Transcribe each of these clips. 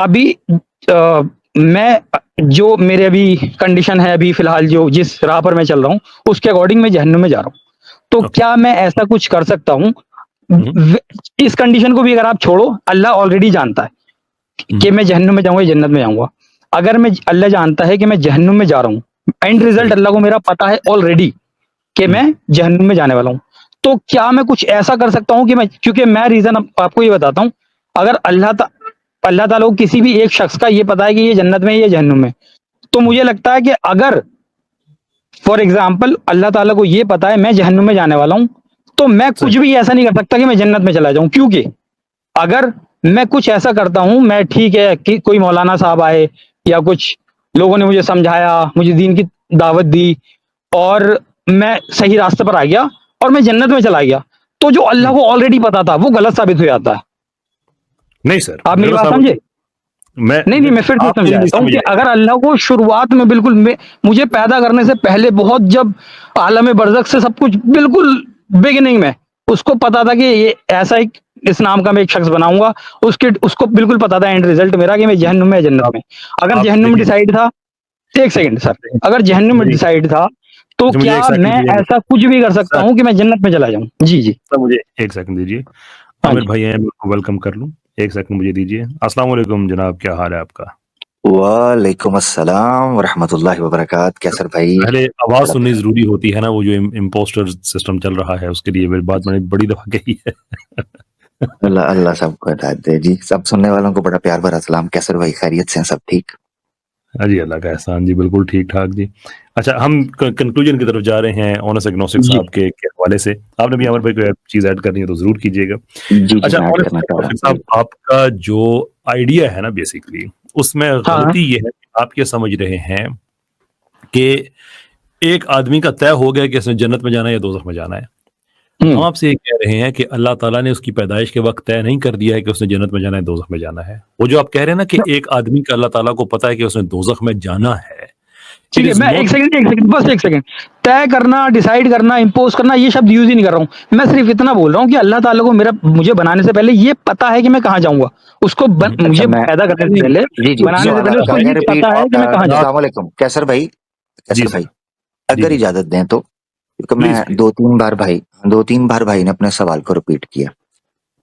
अभी मैं जो मेरे अभी कंडीशन है, अभी फ़िलहाल जो जिस राह पर मैं चल रहा हूँ, उसके अकॉर्डिंग मैं जहन्नुम में जा रहा हूँ। तो ओके। क्या मैं ऐसा कुछ कर सकता हूँ? हुँ, व इस कंडीशन को भी अगर आप छोड़ो, अल्लाह ऑलरेडी जानता है हुँ, कि मैं जहन्नुम में जाऊँगा या जन्नत में जाऊँगा। अगर मैं अल्लाह जानता है कि मैं जहन्नुम में जा रहा हूँ, एंड सही। रिज़ल्ट अल्लाह को मेरा पता है ऑलरेडी कि हुँ, मैं जहन्नुम में जाने वाला हूँ। तो क्या मैं कुछ ऐसा कर सकता हूँ कि मैं, क्योंकि मैं रीज़न अब आपको ये बताता हूँ, अगर अल्लाह ताला को किसी भी एक शख़्स का ये पता है कि ये जन्नत में है, ये जहन्नुम में, तो हुँ, मुझे लगता है कि अगर फॉर एग्ज़ाम्पल अल्लाह ताला को ये पता है मैं जहन्नुम में जाने वाला हूँ, तो मैं सही। कुछ भी ऐसा नहीं कर सकता कि मैं जन्नत में चला जाऊँ। क्योंकि अगर मैं कुछ ऐसा करता हूँ, मैं ठीक है कि कोई मौलाना साहब आए या कुछ लोगों ने मुझे समझाया, मुझे दीन की दावत दी और मैं सही रास्ते पर आ गया और मैं जन्नत में चला गया, तो जो अल्लाह हुँ, को ऑलरेडी पता था, वो गलत साबित हो जाता है। नहीं सर, आप मेरी गलत बात साबित समझे? नहीं, मैं मैं फिर से आप मेरी नहीं समझाता हूँ कि समझ रहे अगर हैं। अल्लाह को शुरुआत में बिल्कुल में मुझे पैदा करने से पहले बहुत जब आलम बरज़ख से सब कुछ बिल्कुल बिगिनिंग में उसको पता था कि ये ऐसा एक इस नाम का मैं एक शख़्स बनाऊँगा, उसको बिल्कुल पता था एंड रिज़ल्ट मेरा कि मैं जहन्नुम में या जन्नत आप में। अगर आप जहन्नुम में देखिए डिसाइड था, 1 सेकंड सर, अगर जहन्नुम में मेरी डिसाइड था, तो अच्छा मुझे 1 क्या सेकंड मैं दीजिए ऐसा कुछ भी कर सकता सर। हूँ कि मैं जन्नत में चला जाऊँ? जी, जी। सर मुझे 1 सेकंड दीजिए। हाँ आमिर जी। भाई हैं, मैं उनको वेलकम कर लूँ। 1 सेकंड मुझे दीजिए। अस्सलाम वालेकुम जनाब, क्या हाल है आपका? वालेकुम अस्सलाम वरहमतुल्लाहि वबरकात। कैसर भाई पहले आवाज़ बड़ा सुननी प्यारा। ज़रूरी होती है ना, वो जो इम्पोस्टर सिस्टम चल रहा है, उसके लिए मेरी बात मैंने बड़ी दफ़ा कही है। अल्लाह अल्लाह सबको हिदायत दे जी। सब सुनने वालों को बड़ा प्यार भरा सलाम। कैसर भाई खैरियत से हैं? सब ठीक? हाँ जी, अल्लाह का एहसान जी, बिल्कुल ठीक-ठाक जी। अच्छा, हम कंक्लूजन की तरफ जा रहे हैं ऑनेस्ट एग्नोस्टिक जी। साहब के हवाले से। आपने भी आमिर भाई कोई चीज़ ऐड करनी है तो ज़रूर कीजिएगा। जी, जी, अच्छा, मैं ऐड ऑनेस्ट करना चाह रहा एग्नोस्टिक हूँ। साहब, आपका जो आइडिया है ना बेसिकली, उसमें हाँ, गलती ये है कि आप ये समझ रहे हैं कि एक आदमी का तय हो गया कि इसने जन्नत में जाना है या दोज़ख में जाना है। हम हुँ। आपसे ये कह रहे हैं कि अल्लाह ताला ने उसकी पैदाइश के वक़्त तय नहीं कर दिया है कि उसने जन्नत में जाना है, दोज़ख में जाना है। वो जो आप कह रहे हैं ना कि एक आदमी का अल्लाह ताला को पता है कि उसने दोज़ख में जाना है, इट ठीक है, इज़ मैं नॉट 1 सेकंड, बस 1 सेकंड। तय करना, डिसाइड करना, इम्पोज़ करना ये शब्द यूज़ ही नहीं कर रहा हूँ। मैं सिर्फ़ इतना बोल रहा हूँ कि अल्लाह ताला को मुझे बनाने से पहले ये पता है कि मैं कहाँ जाऊँगा। उसको हुँ, अच्छा मुझे मैं पैदा करने से नहीं, पहले, जी, जी, जो बनाने से सवाल पहले आपका उसको अगेन ये रिपीट पता है कि मैं कहाँ जो जाऊँ। आप अस्सलाम वालेकुम। जी कैसर सर। भाई जी, अगर जी। इजाज़त दें तो, क्योंकि प्लीज़, मैं प्लीज़। 2-3 बार भाई ने अपने सवाल को रिपीट किया।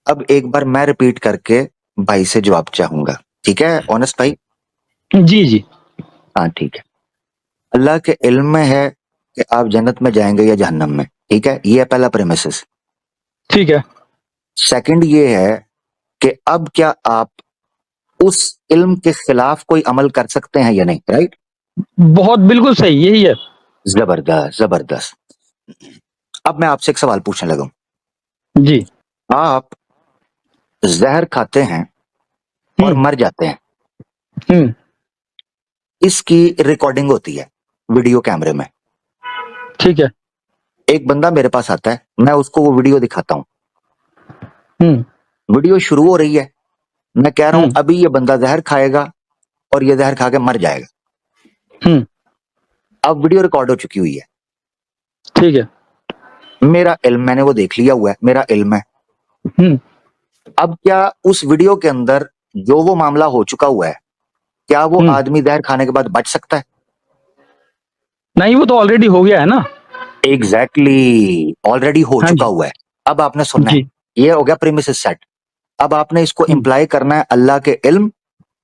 अब एक बार मैं रिपीट करके भाई से जवाब चाहूँगा। ठीक है ऑनेस्ट भाई? जी, जी। हाँ, ठीक है। अल्लाह के इल्म में है कि आप जन्नत में जाएँगे या जहन्नम में, ठीक है? ये है पहला प्रेमिसेस। ठीक है। सेकंड ये है कि अब क्या आप उस इल्म के खिलाफ कोई अमल कर सकते हैं या नहीं, राइट? बहुत बिल्कुल सही, यही है। ज़बरदस्त, ज़बरदस्त। अब मैं आपसे एक सवाल पूछने लगा हूँ। जी। आप ज़हर खाते हैं और हुँ, मर जाते हैं। हुँ। इसकी रिकॉर्डिंग होती है वीडियो कैमरे में। ठीक है। एक बंदा मेरे पास आता है, मैं उसको वो वीडियो दिखाता हूँ। हुँ, वीडियो शुरू हो रही है, मैं कह रहा हूँ हुँ, अभी ये बंदा ज़हर खाएगा और ये ज़हर खा के मर जाएगा। हुँ। अब वीडियो रिकॉर्ड हो चुकी हुई है। ठीक है। मेरा इल्म मैंने वो देख लिया हुआ है, मेरा इल्म है। हुँ, अब क्या उस वीडियो के अंदर जो वो मामला हो चुका हुआ है, क्या वो हुँ। आदमी ज़हर खाने के बाद बच सकता है? नहीं, वो तो ऑलरेडी हो गया है ना। एग्ज़ैक्टली ऑलरेडी हो हाँ चुका जी। हुआ है। अब आपने सुनना है, जी, ये हो गया प्रीमिसेस सेट। अब आपने इसको हुँ, इम्प्लाई करना है अल्लाह के इल्म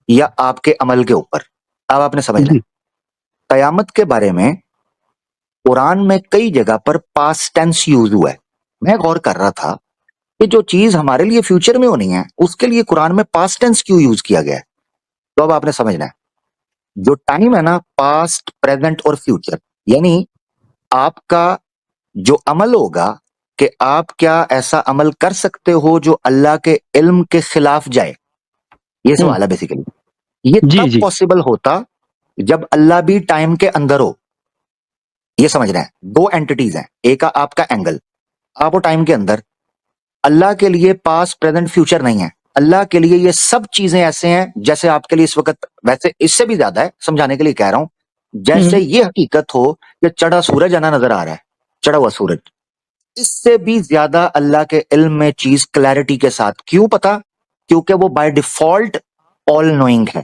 या आपके अमल के ऊपर। अब आपने समझना है, जी, कयामत के बारे में कुरान में कई जगह पर पास्ट टेंस यूज़ हुआ है। मैं गौर कर रहा था कि जो चीज़ हमारे लिए फ्यूचर में होनी है, उसके लिए कुरान में पास्ट टेंस क्यों यूज़ किया गया है? तो अब आपने समझना है, जो टाइम है ना पास्ट, प्रेजेंट और फ्यूचर, यानी आपका जो अमल होगा कि आप क्या ऐसा अमल कर सकते हो जो अल्लाह के इल्म के खिलाफ जाए? ये हुँ। सवाल है बेसिकली। ये जी, तब जी। पॉसिबल होता जब अल्लाह भी टाइम के अंदर हो। ये समझना है, 2 एंटिटीज़ हैं, एक आपका एंगल, आप हो टाइम के अंदर। अल्लाह के लिए पास्ट, प्रेजेंट, फ्यूचर नहीं है। अल्लाह के लिए ये सब चीज़ें ऐसे हैं जैसे आपके लिए इस वक़्त, वैसे इससे भी ज़्यादा है, समझाने के लिए कह रहा हूँ। हुँ, जैसे हुँ। ये हकीकत हो कि चढ़ा सूरज आना नज़र आ रहा है, चढ़ा हुआ सूरज। इससे भी ज़्यादा अल्लाह के इल्म में चीज़ क्लैरिटी के साथ क्यों पता? क्योंकि वो बाय डिफ़ॉल्ट ऑल नोइंग है।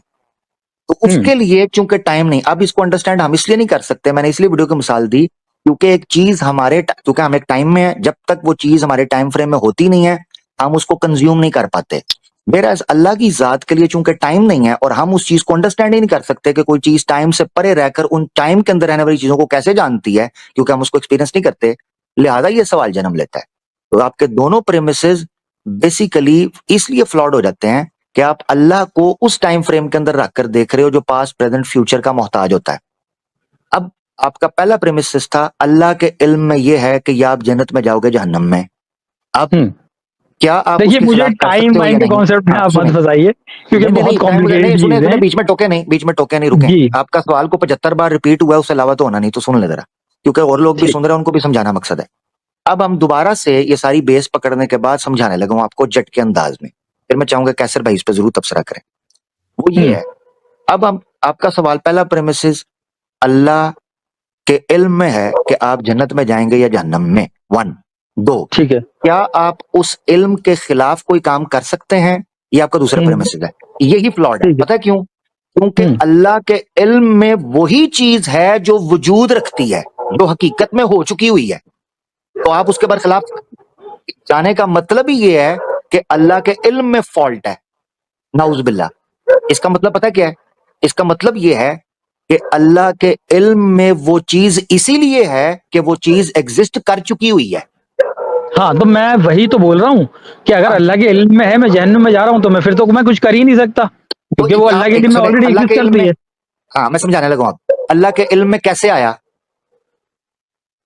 तो उसके लिए चूंकि टाइम नहीं, अब इसको अंडरस्टैंड हम इसलिए नहीं कर सकते, मैंने इसलिए वीडियो की मिसाल दी क्योंकि एक चीज क्योंकि हम एक टाइम में है, जब तक वो चीज हमारे टाइम फ्रेम में होती नहीं है हम उसको कंज्यूम नहीं कर पाते। मेरा अल्लाह की जात के लिए चूंकि टाइम नहीं है और हम उस चीज को अंडरस्टैंड ही नहीं कर सकते कि कोई चीज टाइम से परे रहकर उन टाइम के अंदर रहने वाली चीजों को कैसे जानती है, क्योंकि हम उसको एक्सपीरियंस नहीं करते, लिहाजा ये सवाल जन्म लेता है। तो आपके दोनों प्रेमिसेस बेसिकली इसलिए फ्लॉड हो जाते हैं कि आप अल्लाह को उस टाइम फ्रेम के अंदर रखकर देख रहे हो जो पास्ट प्रेजेंट फ्यूचर का मोहताज होता है। अब आपका पहला प्रेमिस था अल्लाह के इल्म में यह है कि या आप जन्नत में जाओगे जहन्नम में। अब क्या आप देखिए, उसकी मुझे खिलाफ कर टाइम सकते हो या वाइम के नहीं? कॉन्सेप्ट में हाँ, आप मत सुने। फंसाइए क्योंकि नहीं, बहुत नहीं, कॉम्प्लिकेटेड सुने, चीज सुने, है। बीच में टोके नहीं, रुके। जी आपका सवाल को 75 बार रिपीट हुआ है, उससे अलावा तो होना नहीं, तो सुन ले जरा, क्योंकि और लोग भी ठीक। सुन रहे हैं, उनको भी समझाना मकसद है। अब हम दोबारा से ये सारी बेस पकड़ने के बाद समझाने लगा हूं आपको जट के अंदाज में, फिर मैं चाहूंगा कैसर भाई इस पे जरूर तबसरा करें। वो ये है, अब हम आपका सवाल पहला प्रेमिस अल्लाह के इल्म में है कि आप जन्नत में जाएंगे या जहन्नम में, 1। 2, ठीक है। क्या आप उस इल्म के खिलाफ कोई काम कर सकते हैं? ये आपका दूसरा प्रेमिस है। यही फ्लॉड है, ठीक है। पता है क्यों? क्योंकि अल्लाह के इल्म में वही चीज है जो वजूद रखती है, जो हकीकत में हो चुकी हुई है, तो आप उसके बरखिलाफ जाने का मतलब ही ये है कि अल्लाह के इल्म में फॉल्ट है, नाउज बिल्ला। इसका मतलब पता है क्या है? इसका मतलब ये है कि अल्लाह के इल्म में वो चीज इसीलिए है कि वो चीज एग्जिस्ट कर चुकी हुई है। हाँ, तो मैं वही तो बोल रहा हूँ कि अगर अल्लाह के इल्म में है मैं जहन्नम में जा रहा हूँ तो मैं फिर तो मैं कुछ कर ही नहीं सकता क्योंकि वो अल्लाह के इल्म में ऑलरेडी अल्लाह एग्जिस्ट के इल्म करती में, है। हाँ मैं समझाने लगा हूं, अल्लाह के इल्म में कैसे आया?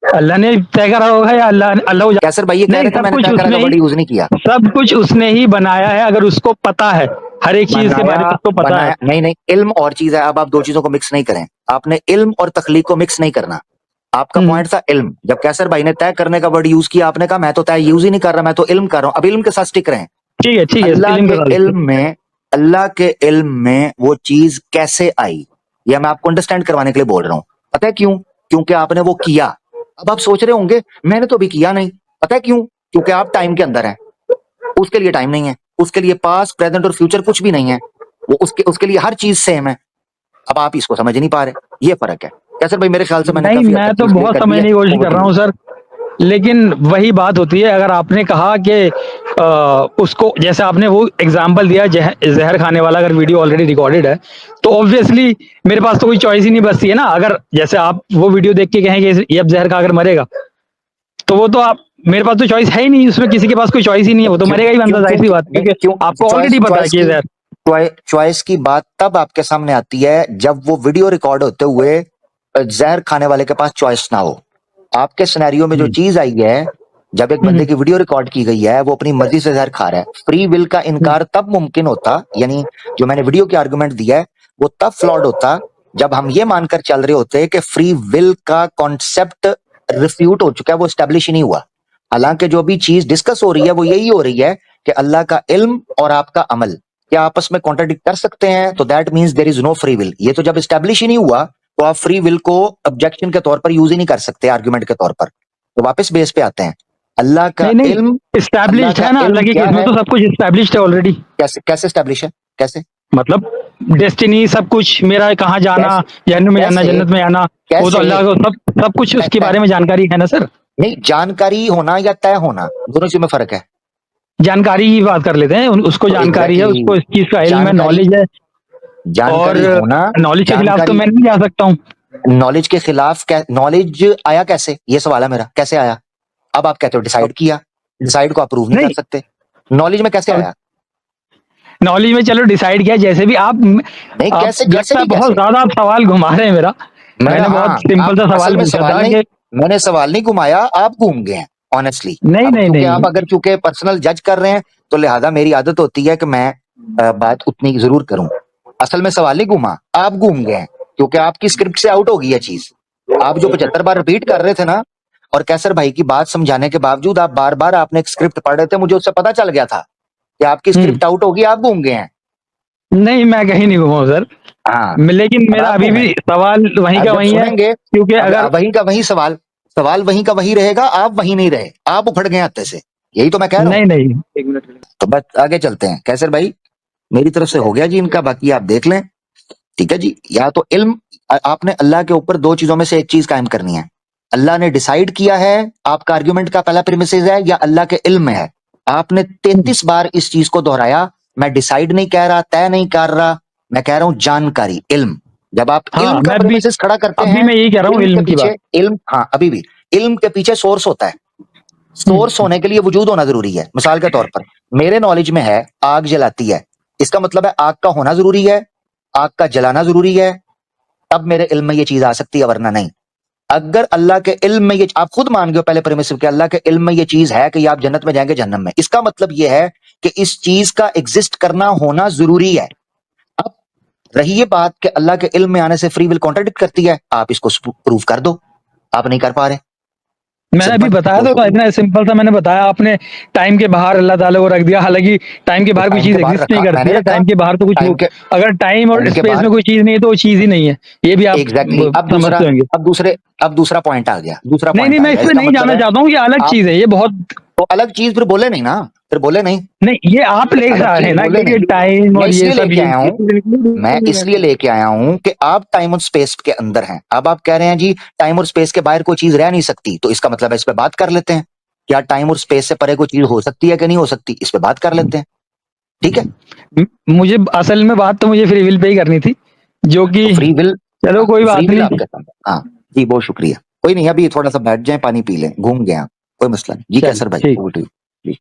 अल्लाह ने तय करा होगा या अल्लाह अल्लाह कैसर भाई ये कह नहीं, रहे थे सब मैंने कुछ तय करा उसने का ही वर्ड यूज नहीं किया। सब कुछ उसने ही बनाया है, अगर उसको पता है हर एक चीज के बारे में उसको पता है। बनाया नहीं, नहीं, इल्म और चीज है। अब आप दो चीजों को मिक्स नहीं करें, आपने इल्म और तखलीक को मिक्स नहीं करना। आपका पॉइंट था इल्म, जब कैसर भाई ने तय करने का वर्ड यूज किया आपने कहा मैं तो तय यूज ही नहीं कर रहा, मैं तो इल्म कर रहा हूं। अब इल्म के साथ स्टिक रहे। ठीक है, ठीक है, अल्लाह इल्म के के साथ इल्म में, अल्लाह के इल्म में वो चीज कैसे आई, यह मैं आपको अंडरस्टैंड करवाने के लिए बोल रहा हूं। पता है क्यों? क्योंकि आपने वो किया। अब आप सोच रहे होंगे मैंने तो अभी किया नहीं, पता है क्यों? क्योंकि आप टाइम के अंदर हैं, उसके लिए टाइम नहीं है, उसके लिए पास्ट प्रेजेंट और फ्यूचर कुछ भी नहीं है, वो उसके लिए हर चीज सेम है। अब आप इसको समझ नहीं पा रहे, ये फर्क है। कैसर भाई मेरे ख्याल से मैंने नहीं, काफी हद मैं तक तो चीज क्लियर बहुत कर दी समझने है। की कोशिश Over कर to रहा you। हूँ सर, लेकिन वही बात होती है अगर आपने कहा कि उसको जैसे आपने वो एग्जाम्पल दिया जहर खाने वाला, अगर वीडियो ऑलरेडी रिकॉर्डेड है तो ऑब्वियसली मेरे पास तो कोई चॉइस ही नहीं बचती है ना। अगर जैसे आप वो वीडियो देख के कहें कि ये अब जहर खाकर मरेगा तो वो तो आप, मेरे पास तो चॉइस है ही नहीं, उसमें किसी के पास कोई चॉइस ही नहीं है, वो तो क्यों मरेगा ही बंदा, क्यों जाहिर क्यों सी बात है, नहीं, क्योंकि क्यों आपको चॉइस ऑलरेडी पता है चॉइस कि ये की जहर। चॉइस की बात तब आपके सामने आती है जब वो वीडियो रिकॉर्ड होते हुए जहर खाने वाले के पास चॉइस ना हो। आपके सिनेरियो में जो चीज आई है, जब एक बंदे की वीडियो रिकॉर्ड की गई है, वो अपनी मर्जी से जहर खा रहा है, फ्री विल का इनकार तब मुमकिन होता, यानी जो मैंने वीडियो की आर्गुमेंट दिया है वो तब फ्लॉड होता जब हम ये मानकर चल रहे होते कि फ्री विल का कॉन्सेप्ट रिफ्यूट हो चुका है, वो स्टैब्लिश ही नहीं हुआ। हालांकि जो भी चीज डिस्कस हो रही है वो यही हो रही है कि अल्लाह का इल्म और आपका अमल क्या आपस में कॉन्ट्राडिक्ट कर सकते हैं, तो that means there is no free will. ये तो जब स्टैब्लिश ही नहीं हुआ तो आप फ्री विल को ऑब्जेक्शन के तौर पर यूज ही नहीं कर सकते, आर्गुमेंट के तौर पर। तो वापस बेस पे आते हैं, अल्लाह का नहीं नहीं, इल्म, अल्लाह इस्टेब्लिश्ड का है ना, इल्म अल्लाह की क्या किस्मत है? तो सब कुछ इस्टेब्लिश्ड है ऑलरेडी। कैसे कैसे स्टैब्लिश है? कैसे मतलब डेस्टिनी सब कुछ, मेरा कहाँ जाना, कैसे जहन्नुम में जाना, कैसे जन्नत में जाना, वो तो कैसे अल्लाह को सब सब कुछ उसके बारे में जानकारी है ना सर। नहीं, जानकारी होना या तय होना, दोनों चीज में फर्क है। जानकारी की बात कर लेते हैं, उसको तो जानकारी है, उसको इस चीज का इल्म है, जानकारी नॉलेज है, और जानकारी होना, नॉलेज के खिलाफ तो जानकारी मैं नहीं जा सकता हूँ। नॉलेज के खिलाफ, नॉलेज आया कैसे, ये सवाल है मेरा, कैसे आया? अब आप कहते हो डिसाइड किया, डिसाइड को आप प्रूव नहीं नहीं, कर सकते, नॉलेज में कैसे आया? नॉलेज में चलो डिसाइड किया, जैसे भी आप नहीं, आप कैसे लगता है भी बहुत कैसे? ज्यादा आप सवाल घुमा रहे हैं मेरा। मैंने बहुत सिंपल आप सा असल सवाल में पूछा सवाल था नहीं, कि मैंने सवाल नहीं घुमाया, आप घूम गए हैं ऑनेस्टली। नहीं अब नहीं क्योंकि नहीं, आप अगर चूंकि पर्सनल जज कर रहे हैं तो लिहाजा मेरी आदत होती है कि मैं बात उतनी जरूर करूं। असल में सवाल नहीं घूमा, आप घूम गए हैं क्योंकि आपकी स्क्रिप्ट से आउट हो गई है चीज। आप जो 75 बार रिपीट कर रहे थे ना, और कैसर भाई की बात समझाने के बावजूद आप बार बार आपने एक स्क्रिप्ट पढ़ रहे थे, मुझे उससे पता चल गया था कि आपकी स्क्रिप्ट आउट होगी, आप घूम गए हैं। नहीं, मैं कहीं नहीं घुमा हूं सर। हाँ, लेकिन अब मेरा आप अभी घूमे। भी सवाल वहीं अब का जब वहीं है, सुनेंगे, क्योंकि अब अगर वहीं का वहीं सवाल, सवाल वहीं का वहीं रहेगा, आप वहीं नहीं रहे, आप उखड़ गए हत्ते से, यही तो मैं कह रहा हूं। नहीं नहीं, एक मिनट, तो बस आगे चलते हैं कैसर भाई। मेरी तरफ से हो गया जी इनका, बाकी आप देख लें। ठीक है जी, या तो इल्म, आपने अल्लाह के ऊपर दो चीजों में से एक चीज कायम करनी है। अल्लाह ने डिसाइड किया है, आपका आर्ग्यूमेंट का पहला प्रीमिसेस है, या अल्लाह के इल्म में है। आपने 33 बार इस चीज को दोहराया। मैं डिसाइड नहीं कह रहा, तय नहीं कर रहा, मैं कह रहा हूं जानकारी, इल्म। जब आप हाँ, इल्म का मैं भी प्रीमिसेस खड़ा करते अभी हैं, मैं यही कह रहा हूँ इल्म के इल्म की बात। पीछे इल्म, हाँ अभी भी इल्म के पीछे सोर्स होता है। सोर्स होने के लिए वजूद होना जरूरी है। मिसाल के तौर पर मेरे नॉलेज में है आग जलाती है, इसका मतलब है आग का होना जरूरी है, आग का जलाना जरूरी है, तब मेरे इल्म में ये चीज आ सकती है, वरना नहीं। अगर अल्लाह के इल्म में ये, आप खुद मान गए हो पहले प्रेमिसिव के अल्लाह के इल्म में ये चीज है कि आप जन्नत में जाएंगे जहन्नम में, इसका मतलब ये है कि इस चीज का एग्जिस्ट करना होना जरूरी है। अब रही ये बात कि अल्लाह के इल्म में आने से फ्री विल कॉन्ट्रडिक्ट करती है, आप इसको प्रूव कर दो। आप नहीं कर पा रहे। मैंने अभी सिंपल, बताया बहुत तो, शुक्रिया। इतना सिंपल सा मैंने बताया, आपने टाइम के बाहर अल्लाह ताला को रख दिया, हालांकि टाइम के तो बाहर कोई टाइम चीज के बाहर एग्जिस्ट नहीं रखा, करती मैंने है, रखा टाइम के बाहर तो कुछ टाइम के अगर टाइम और टाइम के स्पेस बाहर। में कोई चीज नहीं है तो वो चीज ही नहीं है, ये भी आप एग्जैक्टली। अब दूसरा, समझते होंगे। अब दूसरा पॉइंट आ गया, दूसरा नहीं पॉइंट नहीं, आ मैं गया। इसमें इसका नहीं मतलब जाना है चाहता हूँ, ये अलग आप, चीज है, ये बहुत। तो अलग चीज फिर बोले नहीं ना, फिर बोले नहीं, नहीं, ये आप ले अलग आ रहे चीज हैं ना बोले कि ये नहीं। टाइम मैं और ये इसलिए सब लेके आया हूं, ये मैं इसलिए लेके आया हूं कि आप टाइम और स्पेस के अंदर हैं। अब आप कह रहे हैं जी टाइम और स्पेस के बाहर कोई चीज रह नहीं सकती, तो इसका मतलब है इस पे बात कर लेते हैं। क्या टाइम और स्पेस से परे कोई चीज हो सकती है कि नहीं हो सकती, इस पे बात कर लेते हैं। ठीक है, मुझे असल में बात तो मुझे फ्री विल पे ही करनी थी, जो कि फ्री विल, चलो कोई फ्री बात विल नहीं। आपके साथ। हाँ जी, बहुत शुक्रिया। कोई नहीं, अभी थोड़ा सा बैठ जाए, पानी पी लें, घूम गया, कोई मसला नहीं जी। चल कैसर भाई, ठीक। over to you। जी।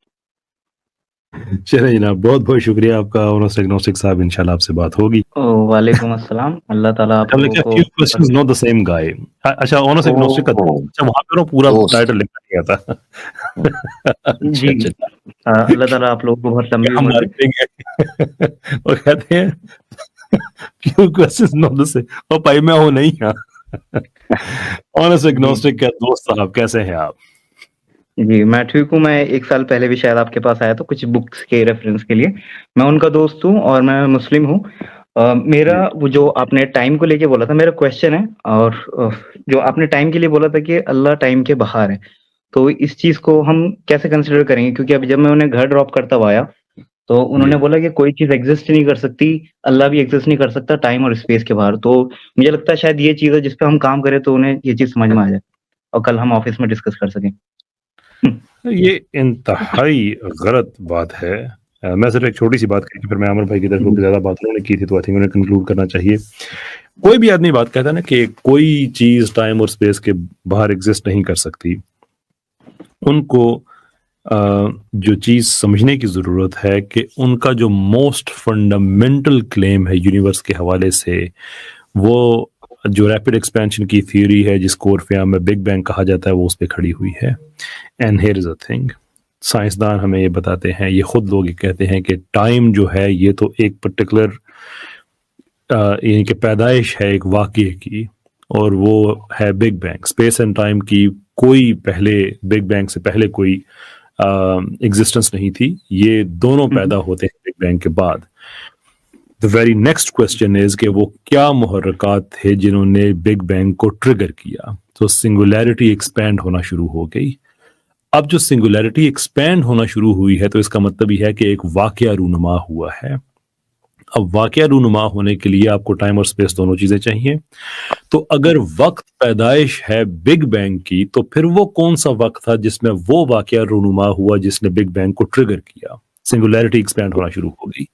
चलिए जनाब, बहुत बहुत शुक्रिया आपका। ऑनर्स एग्नोस्टिक साहब, इंशाल्लाह आपसे बात होगी। वालेकुम अस्सलाम। अल्लाह ताला आप हमने लोगों क्या को few questions not the same guy। अच्छा, ऑनर्स एग्नोस्टिक का ओह, अच्छा, वहां पे ना पूरा दोस्त। टाइटल लिखा गया था। अच्छा जी अच्छा, अल्लाह ताला आप लोगों को बहुत लंबी हम उम्र दे। मार्केटिंग है। वो कहते हैं few questions not the same, और भाई मैं हूं नहीं। ऑनर्स जी एग्नोस्टिक का दोस्त साहब, कैसे हैं आप? जी, मैं ठीक हूँ। मैं 1 साल पहले भी शायद आपके पास आया था कुछ बुक्स के रेफरेंस के लिए। मैं उनका दोस्त हूँ और मैं मुस्लिम हूँ। मेरा वो जो आपने टाइम को लेके बोला था, मेरा क्वेश्चन है, और जो आपने टाइम के लिए बोला था कि अल्लाह टाइम के बाहर है, तो इस चीज़ को हम कैसे कंसीडर करेंगे? क्योंकि अभी जब मैं उन्हें घर ड्रॉप करता हुआ आया, तो उन्होंने जी, बोला कि कोई चीज़ एग्ज़िस्ट ही नहीं कर सकती, अल्लाह भी एग्ज़िस्ट नहीं कर सकता टाइम और स्पेस के बाहर। तो मुझे लगता है शायद ये चीज़ है जिस पे हम काम करें तो उन्हें ये चीज़ समझ में आ जाए और कल हम ऑफ़िस में डिस्कस कर सकें। ये इंतहाई गलत बात है। मैं सिर्फ एक छोटी सी बात कही, फिर मैं आमिर भाई की तरफ, क्योंकि ज्यादा बात उन्होंने की थी तो आई थिंक उन्हें कंक्लूड करना चाहिए। कोई भी आदमी बात कहता है ना कि कोई चीज टाइम और स्पेस के बाहर एग्जिस्ट नहीं कर सकती, उनको जो चीज समझने की जरूरत है कि उनका जो मोस्ट फंडामेंटल क्लेम है यूनिवर्स के हवाले से, वो जो रैपिड एक्सपेंशन की थ्योरी है जिसको उर्फिया में बिग बैंग कहा जाता है, वो उस पर खड़ी हुई है। And here is a thing, साइंसदान हमें ये बताते हैं, ये खुद लोग ये कहते हैं कि टाइम जो है ये तो एक पर्टिकुलर यानी कि पैदाइश है एक वाक़ये की, और वो है big bang. Space and time की कोई पहले, बिग बैंग से पहले कोई एग्जिस्टेंस नहीं थी, ये दोनों पैदा होते हैं बिग बैंग के बाद। The very next question is कि वो क्या मुहर्रकात थे जिन्होंने बिग बैंग को ट्रिगर किया। तो सिंगुलैरिटी एक्सपैंड होना शुरू हो गई। अब जो सिंगुलैरिटी एक्सपैंड होना शुरू हुई है, तो इसका मतलब यह है कि एक वाकया रूनुमा हुआ है। अब वाकया रूनुमा होने के लिए आपको टाइम और स्पेस दोनों चीजें चाहिए। तो अगर वक्त पैदाइश है बिग बैंग की, तो फिर वो कौन सा वक्त था जिसमें वो वाकया रूनुमा हुआ जिसने बिग बैंग को ट्रिगर किया? सिंगुलैरिटी एक्सपैंड होना शुरू हो गई।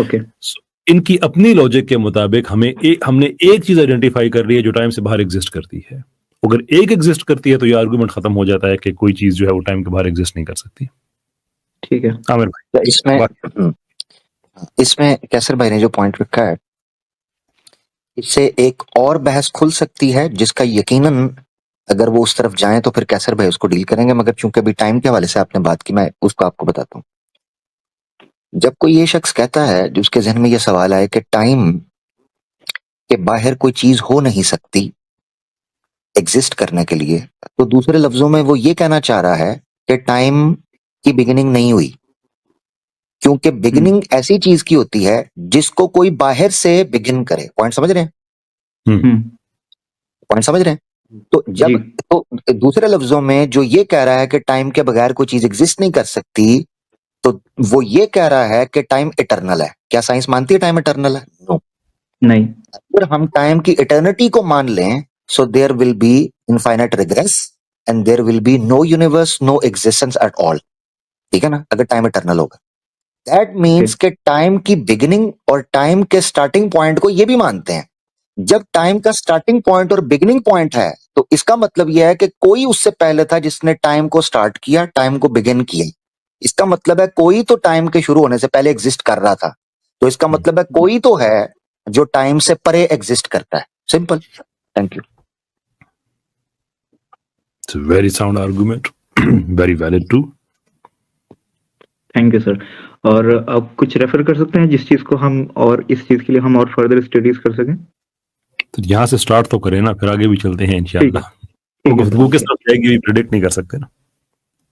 ओके। इनकी अपनी लॉजिक के मुताबिक हमने एक चीज आइडेंटिफाई कर ली है जो टाइम से बाहर एग्जिस्ट करती है। अगर एक एग्जिस्ट करती है तो ये आर्गुमेंट खत्म हो जाता है कि कोई चीज जो है वो टाइम के बाहर एग्जिस्ट नहीं कर सकती। ठीक है। आमिर भाई, इसमें इसमें कैसर भाई ने जो पॉइंट रखा है, इससे एक और बहस खुल सकती है जिसका यकीनन अगर वो उस तरफ जाएं तो फिर कैसर भाई उसको डील करेंगे, मगर चूंकि अभी टाइम के हवाले से आपने बात की, मैं उसको आपको बताता हूँ। जब कोई ये शख्स कहता है, जो उसके जहन में ये सवाल आए कि टाइम के बाहर कोई चीज हो नहीं सकती एग्जिस्ट करने के लिए, तो दूसरे लफ्जों में वो ये कहना चाह रहा है कि टाइम की बिगिनिंग नहीं हुई, क्योंकि बिगिनिंग ऐसी चीज की होती है जिसको कोई बाहर से बिगिन करे। पॉइंट समझ रहे हैं? पॉइंट समझ रहे हैं? तो जी। जब, तो दूसरे लफ्जों में जो ये कह रहा है कि टाइम के बगैर कोई चीज एग्जिस्ट नहीं कर सकती, तो वो ये कह रहा है कि टाइम इटर्नल है। क्या साइंस मानती है टाइम इटर्नल है? नो। नहीं। अगर हम टाइम की इटर्निटी को मान लें, so there will be infinite regress and there will be no universe, no existence at all. ठीक है ना, अगर टाइम इटर्नल होगा। दैट मीन्स के टाइम की बिगिनिंग और टाइम के स्टार्टिंग पॉइंट को ये भी मानते हैं। जब टाइम का स्टार्टिंग पॉइंट और बिगिनिंग पॉइंट है, तो इसका मतलब यह है कि कोई उससे पहले था जिसने टाइम को स्टार्ट किया, टाइम को बिगिन किया। इसका मतलब है कोई तो टाइम के शुरू होने से पहले एग्जिस्ट कर रहा था। तो इसका मतलब है कोई तो है जो टाइम से परे एग्जिस्ट करता है। Simple. Thank you. It's a very sound argument, very valid too. Thank you sir. और अब कुछ रेफर कर सकते हैं जिस चीज को हम और इस चीज के लिए हम और फर्दर स्टडीज कर सकें? तो यहाँ से स्टार्ट तो करें ना, फिर आगे भी चलते हैं इंशाल्लाह। ठीक है गुफ्तगू किस तरफ जाएगी प्रिडिक्ट नहीं कर सकते ना।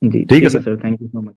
जी, ठीक है sir. Sir. Thank you so much.